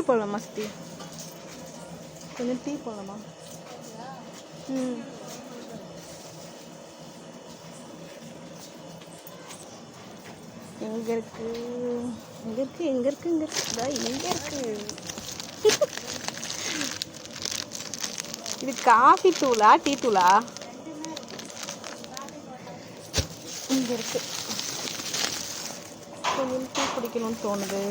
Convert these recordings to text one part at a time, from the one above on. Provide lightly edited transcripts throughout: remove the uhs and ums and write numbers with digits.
போடலாமா சித்தி? கொஞ்சம் டீ போடலாமா? ம். எங்கே இருக்கு எங்கே இருக்கு எங்கே இருக்கு எங்கே இருக்குதா எங்கே இருக்கு? இது காஃபி தூளா டீ தூளா? இங்கே இருக்கு. கொஞ்சம் டீ குடிக்கணும்னு தோணுது.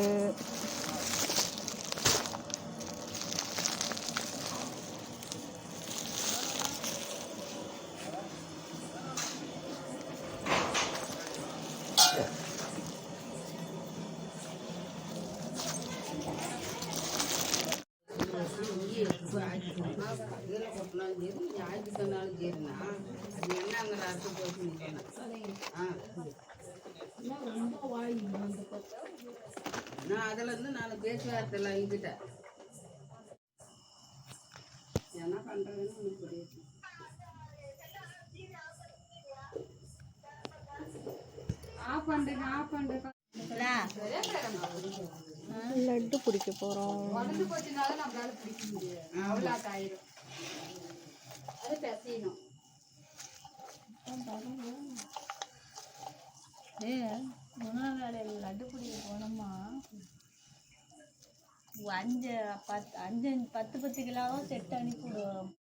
நான் அதுல இருந்து 4 பேச்சுவார்த்தை எழுதிட்டேன். என்ன பண்றதுன்னு எனக்கு புரியுது. லட்டு பிடிக்க போகிறோம். வேலையில் லட்டு பிடிக்க போனோமா 5 10 10 கிலோவும் செட் அனுப்பிவிடுவோம்.